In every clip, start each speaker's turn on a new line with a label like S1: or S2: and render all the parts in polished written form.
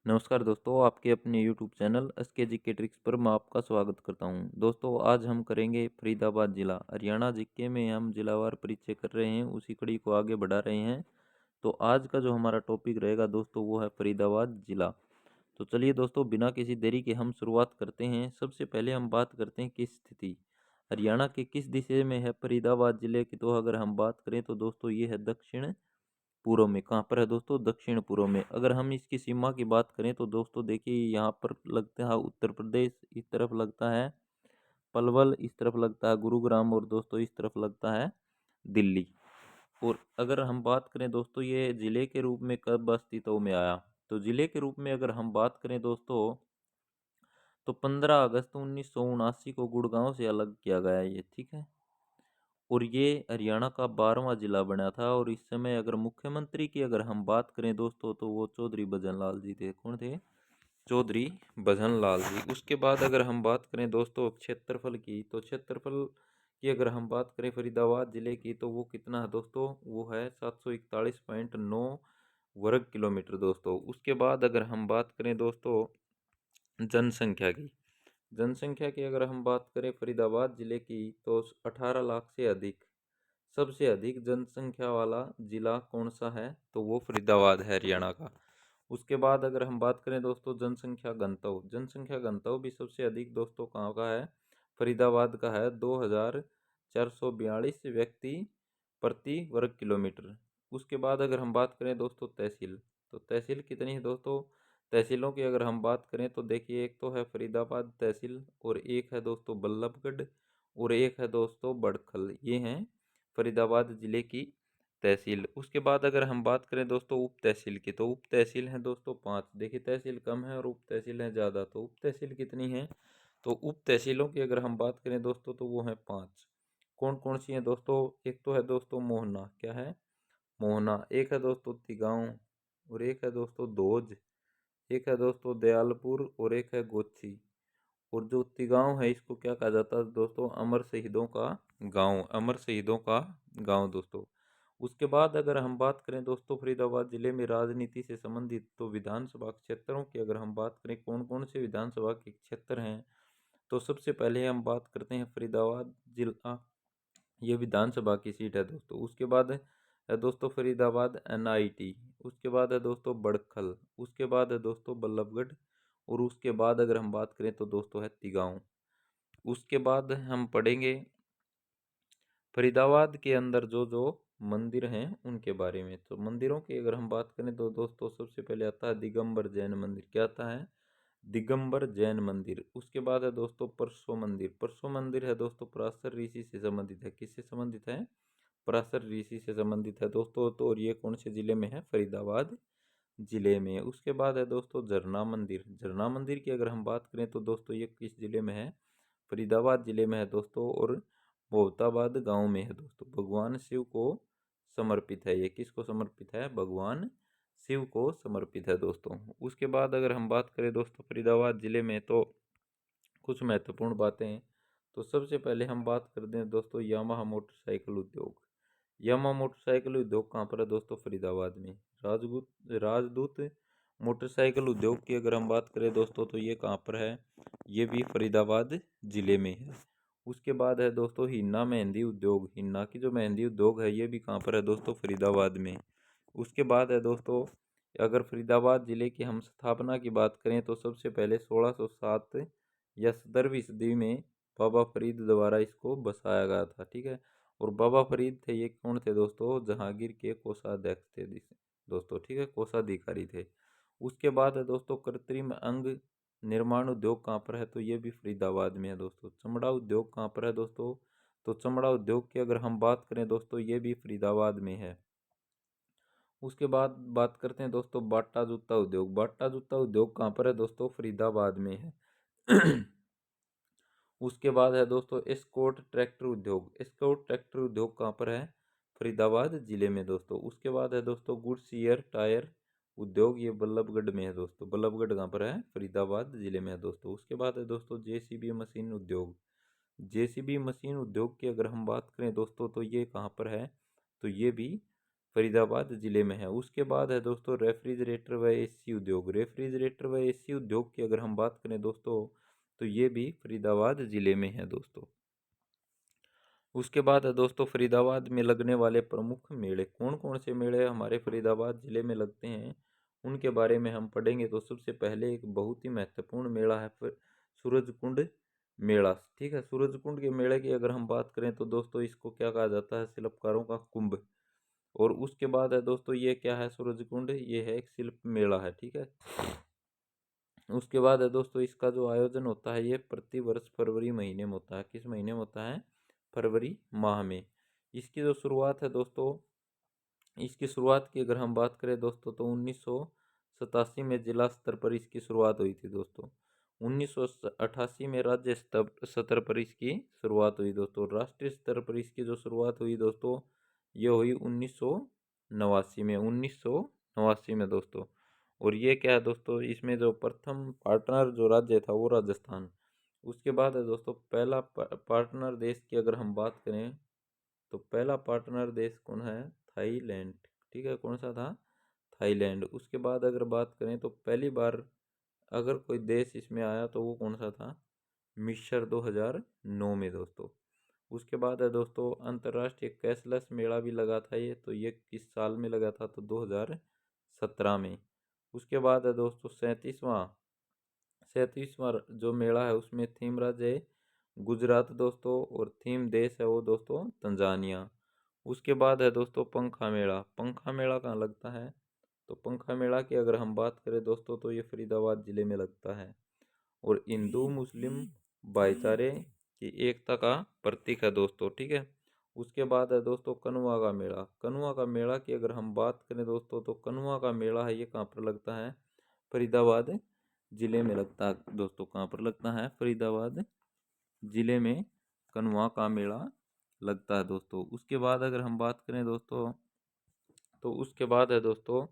S1: नमस्कार दोस्तों, आपके अपने यूट्यूब चैनल एसके जी के ट्रिक्स पर मैं आपका स्वागत करता हूं। दोस्तों, आज हम करेंगे फरीदाबाद ज़िला हरियाणा जीके में। हम जिलावार परिचय कर रहे हैं, उसी कड़ी को आगे बढ़ा रहे हैं। तो आज का जो हमारा टॉपिक रहेगा दोस्तों, वो है फरीदाबाद ज़िला। तो चलिए दोस्तों, बिना किसी देरी के हम शुरुआत करते हैं। सबसे पहले हम बात करते हैं किस स्थिति हरियाणा के किस दिशा में है फरीदाबाद ज़िले की। तो अगर हम बात करें तो दोस्तों, ये है दक्षिण पूर्व में। कहाँ पर है दोस्तों? दक्षिण पूर्व में। अगर हम इसकी सीमा की बात करें तो दोस्तों देखिए, यहाँ पर लगता है उत्तर प्रदेश, इस तरफ लगता है पलवल, इस तरफ लगता है गुरुग्राम, और दोस्तों इस तरफ लगता है दिल्ली। और अगर हम बात करें दोस्तों, ये जिले के रूप में कब अस्तित्व में आया, तो जिले के रूप में अगर हम बात करें दोस्तों, तो 15 अगस्त 1979 को गुड़गांव से अलग किया गया ये, ठीक है। और ये हरियाणा का 12वां जिला बना था। और इस समय अगर मुख्यमंत्री की अगर हम बात करें दोस्तों, तो वो चौधरी भजन लाल जी थे। कौन थे? चौधरी भजन लाल जी। उसके बाद अगर हम बात करें दोस्तों क्षेत्रफल की, तो क्षेत्रफल की अगर हम बात करें फरीदाबाद जिले की, तो वो कितना है दोस्तों? वो है 741.9 वर्ग किलोमीटर दोस्तों। उसके बाद अगर हम बात करें दोस्तों जनसंख्या की, जनसंख्या की अगर हम बात करें फरीदाबाद जिले की, तो 18 लाख से अधिक, सबसे अधिक जनसंख्या वाला जिला कौन सा है? तो वो फरीदाबाद है, हरियाणा का। उसके बाद अगर हम बात करें दोस्तों जनसंख्या घनत्व, जनसंख्या घनत्व भी सबसे अधिक दोस्तों कहाँ का है? फरीदाबाद का है, 2442 व्यक्ति प्रति वर्ग किलोमीटर। उसके बाद अगर हम बात करें दोस्तों तहसील, तो तहसील कितनी है दोस्तों? तहसीलों की अगर हम बात करें तो देखिए, एक तो है फरीदाबाद तहसील, और एक है दोस्तों बल्लभगढ़, और एक है दोस्तों बड़खल। ये हैं फरीदाबाद जिले की तहसील। उसके बाद अगर हम बात करें दोस्तों उप तहसील की, तो उप तहसील हैं दोस्तों 5। देखिए, तहसील कम है और उप तहसील है ज़्यादा। तो उप तहसील कितनी है? तो उप तहसीलों की अगर हम बात करें दोस्तों, तो वो हैं 5। कौन कौन सी हैं दोस्तों? एक तो है दोस्तों मोहना, क्या है? मोहना। एक है दोस्तों तिगांव, और एक है दोस्तों दोज, एक है दोस्तों दयालपुर, और एक है गोची। और जो तिगांव है, इसको क्या कहा जाता है दोस्तों? अमर शहीदों का गांव, अमर शहीदों का गांव दोस्तों। उसके बाद अगर हम बात करें दोस्तों फरीदाबाद जिले में राजनीति से संबंधित, तो विधानसभा क्षेत्रों की अगर हम बात करें, कौन कौन से विधानसभा के क्षेत्र हैं, तो सबसे पहले हम बात करते हैं फरीदाबाद जिला, ये विधानसभा की सीट है दोस्तों। उसके बाद है दोस्तों फरीदाबाद एनआईटी। उसके बाद है दोस्तों बड़खल। उसके बाद है दोस्तों बल्लभगढ़। और उसके बाद अगर हम बात करें तो दोस्तों है तिगांव। उसके बाद हम पढ़ेंगे फरीदाबाद के अंदर जो जो मंदिर हैं उनके बारे में। तो मंदिरों की अगर हम बात करें तो दोस्तों सबसे पहले आता है दिगंबर जैन मंदिर। क्या आता है? दिगंबर जैन मंदिर। उसके बाद है दोस्तों परसो मंदिर। परसो मंदिर है दोस्तों पराशर ऋषि से संबंधित है। किससे संबंधित है? पराशर ऋषि से संबंधित है दोस्तों। तो और ये कौन से जिले में है? फरीदाबाद जिले में। उसके बाद है दोस्तों झरना मंदिर। झरना मंदिर की अगर हम बात करें तो दोस्तों ये किस जिले में है? फरीदाबाद जिले में है दोस्तों। और मोहताबाद गांव में है दोस्तों। भगवान शिव को समर्पित है ये। किसको समर्पित है? भगवान शिव को समर्पित है दोस्तों। उसके बाद अगर हम बात करें दोस्तों फरीदाबाद जिले में, तो कुछ महत्वपूर्ण बातें हैं। तो सबसे पहले हम बात कर दें दोस्तों यामाहा मोटरसाइकिल उद्योग। यामाहा मोटरसाइकिल उद्योग कहाँ पर है दोस्तों? फरीदाबाद में। राजदूत राजदूत मोटरसाइकिल उद्योग की अगर हम बात करें दोस्तों, तो ये कहाँ पर है? ये भी फरीदाबाद जिले में है। उसके बाद है दोस्तों हिन्ना मेहंदी उद्योग। हिन्ना की जो मेहंदी उद्योग है, ये भी कहाँ पर है दोस्तों? फरीदाबाद में। उसके बाद है दोस्तों, अगर फरीदाबाद जिले की हम स्थापना की बात करें, तो सबसे पहले 1607 या 17वीं सदी में बाबा फरीद द्वारा इसको बसाया गया था, ठीक है। और बाबा फरीद थे, ये कौन थे दोस्तों? जहांगीर के कोषाध्यक्ष थे दोस्तों, ठीक है, कोषाधिकारी थे। उसके बाद है दोस्तों कृत्रिम अंग निर्माण उद्योग कहाँ पर है? तो ये भी फरीदाबाद में है दोस्तों। चमड़ा उद्योग कहाँ पर है दोस्तों? तो चमड़ा उद्योग की अगर हम बात करें दोस्तों, ये भी फरीदाबाद में है। उसके बाद बात करते हैं दोस्तों बाटा जूता उद्योग। बाटा जूता उद्योग कहाँ पर है दोस्तों? फरीदाबाद में है। उसके बाद है दोस्तों एस्कॉर्ट ट्रैक्टर उद्योग। एस्कॉर्ट ट्रैक्टर उद्योग कहाँ पर है? फरीदाबाद जिले में दोस्तों। उसके बाद है दोस्तों गुडसियर टायर उद्योग। ये बल्लभगढ़ में है दोस्तों। बल्लभगढ़ कहाँ पर है? फरीदाबाद जिले में है दोस्तों। उसके बाद है दोस्तों जेसीबी मशीन उद्योग। जेसीबी मशीन उद्योग की अगर हम बात करें दोस्तों, तो ये कहाँ पर है? तो ये भी फरीदाबाद जिले में है। उसके बाद है दोस्तों रेफ्रिजरेटर व एसी उद्योग। रेफ्रिजरेटर व एसी उद्योग की अगर हम बात करें दोस्तों, तो ये भी फरीदाबाद जिले में है दोस्तों। उसके बाद है दोस्तों फरीदाबाद में लगने वाले प्रमुख मेले। कौन कौन से मेले हमारे फरीदाबाद जिले में लगते हैं, उनके बारे में हम पढ़ेंगे। तो सबसे पहले एक बहुत ही महत्वपूर्ण मेला है सूरजकुंड मेला। ठीक है, सूरजकुंड के मेले की अगर हम बात करें तो दोस्तों इसको क्या कहा जाता है, शिल्पकारों का कुंभ। और उसके बाद है दोस्तों ये क्या है, सूरजकुंड ये है एक शिल्प मेला है। ठीक है, उसके बाद है दोस्तों इसका जो आयोजन होता है ये प्रति वर्ष फरवरी महीने में होता है। किस महीने में होता है, फरवरी माह में। इसकी जो शुरुआत है दोस्तों, इसकी शुरुआत की अगर हम बात करें दोस्तों तो 1987 में जिला स्तर पर इसकी शुरुआत हुई थी दोस्तों। 1988 में राज्य स्तर पर इसकी शुरुआत हुई दोस्तों। राष्ट्रीय स्तर पर इसकी जो शुरुआत हुई दोस्तों ये हुई 1989 में दोस्तों। और ये क्या है दोस्तों, इसमें जो प्रथम पार्टनर जो राज्य था वो राजस्थान। उसके बाद है दोस्तों पहला पार्टनर देश की अगर हम बात करें तो पहला पार्टनर देश कौन है, थाईलैंड। ठीक है, कौन सा था, थाईलैंड। उसके बाद अगर बात करें तो पहली बार अगर कोई देश इसमें आया तो वो कौन सा था, मिस्र 2009 में दोस्तों। उसके बाद है दोस्तों अंतर्राष्ट्रीय कैशलेस मेला भी लगा था ये, तो ये किस साल में लगा था, तो 2017 में। उसके बाद है दोस्तों 37वां जो मेला है उसमें थीम राज्य है गुजरात दोस्तों, और थीम देश है वो दोस्तों तंजानिया। उसके बाद है दोस्तों पंखा मेला। पंखा मेला कहाँ लगता है, तो पंखा मेला की अगर हम बात करें दोस्तों तो ये फरीदाबाद जिले में लगता है, और हिंदू मुस्लिम भाईचारे की एकता का प्रतीक है दोस्तों। ठीक है, उसके बाद है दोस्तों कनुआ का मेला। कनुआ का मेला की अगर हम बात करें दोस्तों तो कनुआ का मेला है ये कहाँ पर लगता है, फरीदाबाद जिले में लगता है दोस्तों। कहाँ पर लगता है, फरीदाबाद जिले में कनुआ का मेला लगता है दोस्तों। उसके बाद अगर हम बात करें दोस्तों तो उसके बाद है दोस्तों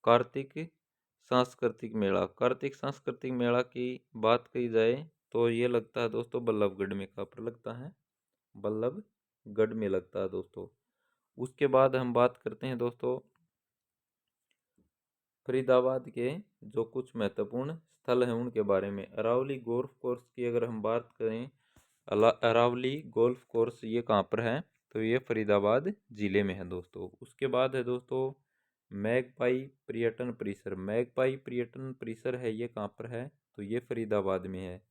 S1: कार्तिक सांस्कृतिक मेला। कार्तिक सांस्कृतिक मेला की बात की जाए तो ये लगता है दोस्तों बल्लभगढ़ में। कहाँ पर लगता है, बल्लभगढ़ में लगता है दोस्तों। उसके बाद हम बात करते हैं दोस्तों फरीदाबाद के जो कुछ महत्वपूर्ण स्थल हैं उनके बारे में। अरावली गोल्फ कोर्स की अगर हम बात करें, अरावली गोल्फ कोर्स ये कहाँ पर है, तो ये फरीदाबाद जिले में है दोस्तों। उसके बाद है दोस्तों मैगपाई पर्यटन परिसर। मैगपाई पर्यटन परिसर है ये कहाँ पर है, तो ये फरीदाबाद में है।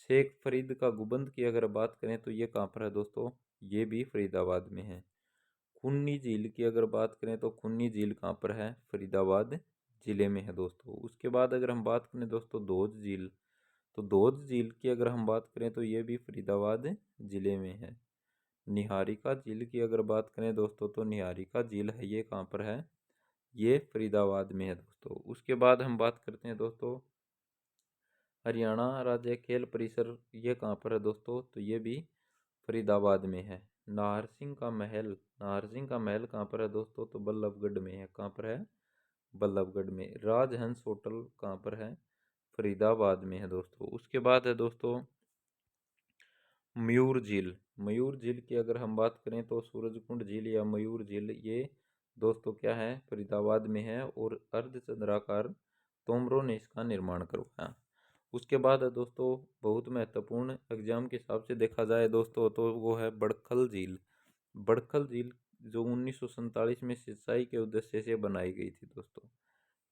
S1: शेख फरीद का गुंबद की अगर बात करें तो ये कहाँ पर है दोस्तों, ये भी फरीदाबाद में है। खुन्नी झील की अगर बात करें तो खुन्नी झील कहाँ पर है, फरीदाबाद जिले में है दोस्तों। उसके बाद अगर हम बात करें दोस्तों धोद झील, तो धोद झील की अगर हम बात करें तो ये भी फरीदाबाद जिले में है। निहारिका झील की अगर बात करें दोस्तों तो निहारिका झील है ये कहाँ पर है, ये फरीदाबाद में है दोस्तों। उसके बाद हम बात करते हैं दोस्तों हरियाणा राज्य खेल परिसर, ये कहाँ पर है दोस्तों, तो ये भी फरीदाबाद में है। नाहर सिंह का महल, नाहर सिंह का महल कहाँ पर है दोस्तों, तो बल्लभगढ़ में है। कहाँ पर है, बल्लभगढ़ में। राजहंस होटल कहाँ पर है, फरीदाबाद में है दोस्तों। उसके बाद है दोस्तों मयूर झील। मयूर झील की अगर हम बात करें तो सूरजकुंड झील या मयूर झील ये दोस्तों क्या है, फरीदाबाद में है, और अर्धचंद्राकार तोमरों ने इसका निर्माण करवाया। उसके बाद है दोस्तों बहुत महत्वपूर्ण एग्जाम के हिसाब से देखा जाए दोस्तों तो वो है बड़खल झील। बड़खल झील जो 1947 में सिंचाई के उद्देश्य से बनाई गई थी दोस्तों।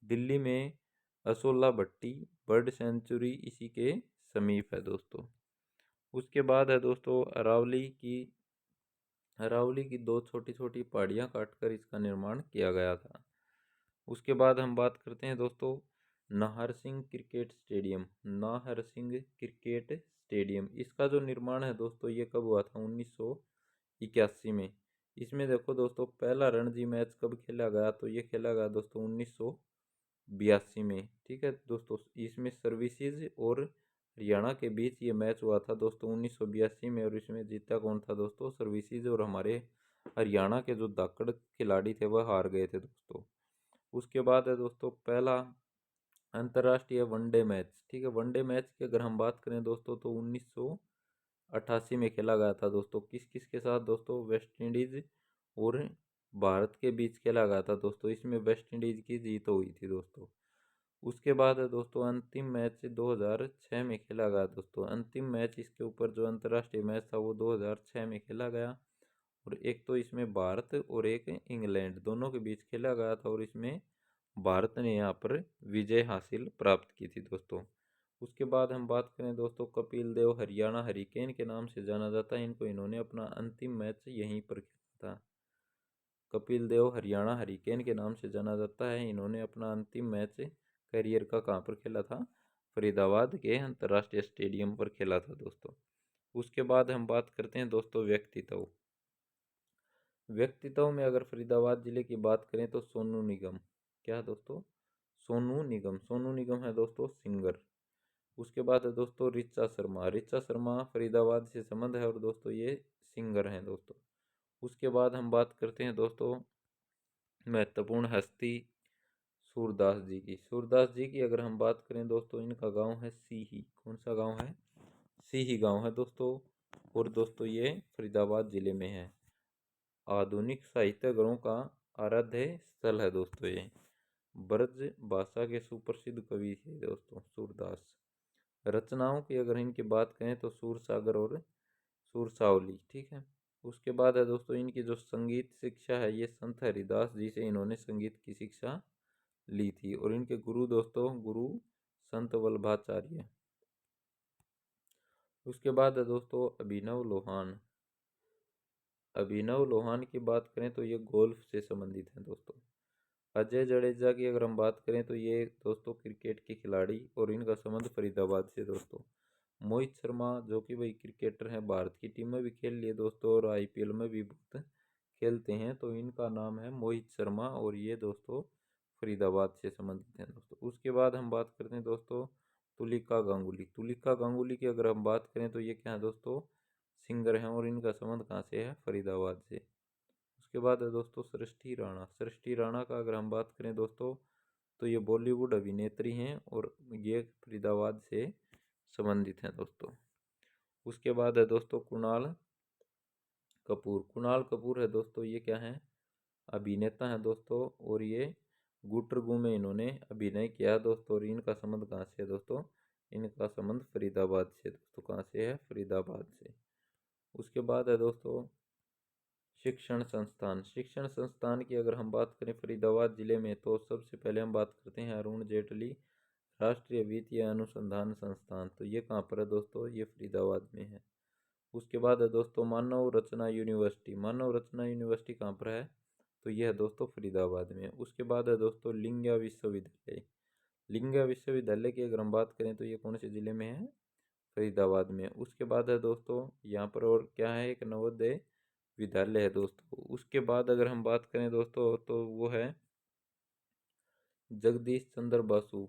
S1: दिल्ली में असोला भट्टी बर्ड सेंचुरी इसी के समीप है दोस्तों। उसके बाद है दोस्तों अरावली की दो छोटी छोटी पहाड़ियाँ काटकर इसका निर्माण किया गया था। उसके बाद हम बात करते हैं दोस्तों Nahar Singh cricket stadium. Nahar Singh cricket stadium इसका जो निर्माण है दोस्तों ये कब हुआ था, 1981 में। इसमें देखो दोस्तों पहला रणजी मैच कब खेला गया, तो ये खेला गया दोस्तों 1982 में। ठीक है दोस्तों, इसमें सर्विसेज और हरियाणा के बीच ये मैच हुआ था दोस्तों 1982 में, और इसमें जीता कौन था दोस्तों, सर्विसेज, और हमारे हरियाणा के जो धाकड़ खिलाड़ी थे वह हार गए थे दोस्तों। उसके बाद है दोस्तों पहला अंतर्राष्ट्रीय वनडे मैच। ठीक है, वनडे मैच की अगर हम बात करें दोस्तों तो 1988 में खेला गया था दोस्तों। किस किस के साथ दोस्तों, वेस्ट इंडीज और भारत के बीच खेला गया था दोस्तों। इसमें वेस्ट इंडीज की जीत हुई थी दोस्तों। उसके बाद है दोस्तों अंतिम मैच 2006 में खेला गया दोस्तों। अंतिम मैच इसके ऊपर जो अंतर्राष्ट्रीय मैच था वो 2006 में खेला गया। और एक तो इसमें भारत और एक इंग्लैंड दोनों के बीच खेला गया था, और इसमें भारत ने यहाँ पर विजय हासिल प्राप्त की थी दोस्तों। उसके बाद हम बात करें दोस्तों, कपिल देव हरियाणा हरिकेन के नाम से जाना जाता है इनको। इन्होंने अपना अंतिम मैच यहीं पर खेला था। कपिल देव हरियाणा हरिकेन के नाम से जाना जाता है। इन्होंने अपना अंतिम मैच करियर का कहाँ पर खेला था? फरीदाबाद के अंतर्राष्ट्रीय स्टेडियम पर खेला था दोस्तों। उसके बाद हम बात करते हैं दोस्तों व्यक्तित्व। व्यक्तित्व में अगर फरीदाबाद जिले की बात करें तो सोनू निगम। क्या है दोस्तों? सोनू निगम। सोनू निगम है दोस्तों सिंगर। उसके बाद है दोस्तों रिचा शर्मा। रिचा शर्मा फरीदाबाद से संबंध है और दोस्तों ये सिंगर हैं दोस्तों। उसके बाद हम बात करते हैं दोस्तों महत्वपूर्ण हस्ती सूरदास जी की। सूरदास जी की अगर हम बात करें दोस्तों, इनका गांव है सीही। कौन सा गांव है? सीही गांव है दोस्तों। और दोस्तों ये फरीदाबाद जिले में है। आधुनिक साहित्य ग्रंथों का आराध्य स्थल है दोस्तों ये। ब्रज भाषा के सुप्रसिद्ध कवि थे दोस्तों सूरदास। रचनाओं की अगर इनकी बात करें तो सूरसागर और सूरसावली, ठीक है। उसके बाद है दोस्तों इनकी जो संगीत शिक्षा है ये संत हरिदास जी से इन्होंने संगीत की शिक्षा ली थी। और इनके गुरु दोस्तों गुरु संत वल्लभाचार्य। उसके बाद है दोस्तों अभिनव लोहान। अभिनव लोहान की बात करें तो ये गोल्फ से संबंधित हैं दोस्तों। अजय जडेजा की अगर हम बात करें तो ये दोस्तों क्रिकेट के खिलाड़ी, और इनका संबंध फरीदाबाद से दोस्तों। मोहित शर्मा जो कि भाई क्रिकेटर हैं, भारत की टीम में भी खेल लिए दोस्तों और आईपीएल में भी बहुत खेलते हैं, तो इनका नाम है मोहित शर्मा और ये दोस्तों फरीदाबाद से संबंधित हैं दोस्तों। उसके बाद हम बात करते हैं दोस्तों तुलिका गांगुली। तुलिका गांगुली की अगर हम बात करें तो ये क्या है दोस्तों? सिंगर हैं और इनका संबंध कहाँ से है? फरीदाबाद से। उसके बाद है दोस्तों सृष्टि राणा। सृष्टि राणा का अगर हम बात करें दोस्तों तो ये बॉलीवुड अभिनेत्री हैं और ये फरीदाबाद से संबंधित हैं दोस्तों। उसके बाद है दोस्तों कुणाल कपूर। कुणाल कपूर है दोस्तों, ये क्या है? अभिनेता हैं दोस्तों और ये गुटरगू में इन्होंने अभिनय किया दोस्तों। और इनका संबंध कहाँ से है दोस्तों? इनका संबंध फरीदाबाद से दोस्तों। कहाँ से है? फरीदाबाद से। उसके बाद है दोस्तों शिक्षण संस्थान। शिक्षण संस्थान की अगर हम बात करें फरीदाबाद जिले में तो सबसे पहले हम बात करते हैं अरुण जेटली राष्ट्रीय वित्तीय अनुसंधान संस्थान। तो ये कहाँ पर है दोस्तों? ये फरीदाबाद में है। उसके बाद है दोस्तों मानव रचना यूनिवर्सिटी। मानव रचना यूनिवर्सिटी कहाँ पर है? तो यह है दोस्तों फरीदाबाद में। उसके बाद है दोस्तों लिंगिया विश्वविद्यालय। लिंगिया विश्वविद्यालय की अगर हम बात करें तो ये कौन से जिले में है? फरीदाबाद में। उसके बाद है दोस्तों यहाँ पर और क्या है? एक नवोदय विद्यालय है दोस्तों। उसके बाद अगर हम बात करें दोस्तों तो वो है जगदीश चंद्र बासु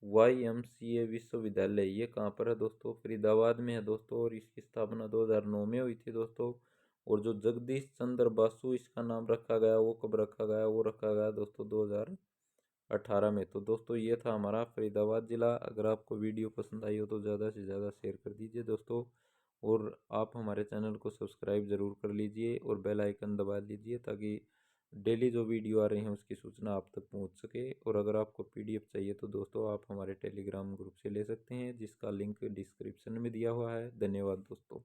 S1: YMCA विश्वविद्यालय। ये कहाँ पर है दोस्तों? फरीदाबाद में है दोस्तों और इसकी स्थापना 2009 में हुई थी दोस्तों। और जो जगदीश चंद्र बासु इसका नाम रखा गया वो कब रखा गया? वो रखा गया दोस्तों 2018 में। तो दोस्तों ये था हमारा फरीदाबाद ज़िला। अगर आपको वीडियो पसंद आई हो तो ज़्यादा से ज़्यादा शेयर कर दीजिए दोस्तों। और आप हमारे चैनल को सब्सक्राइब ज़रूर कर लीजिए और बेल आइकन दबा लीजिए ताकि डेली जो वीडियो आ रही हैं उसकी सूचना आप तक पहुंच सके। और अगर आपको PDF चाहिए तो दोस्तों आप हमारे टेलीग्राम ग्रुप से ले सकते हैं जिसका लिंक डिस्क्रिप्शन में दिया हुआ है। धन्यवाद दोस्तों।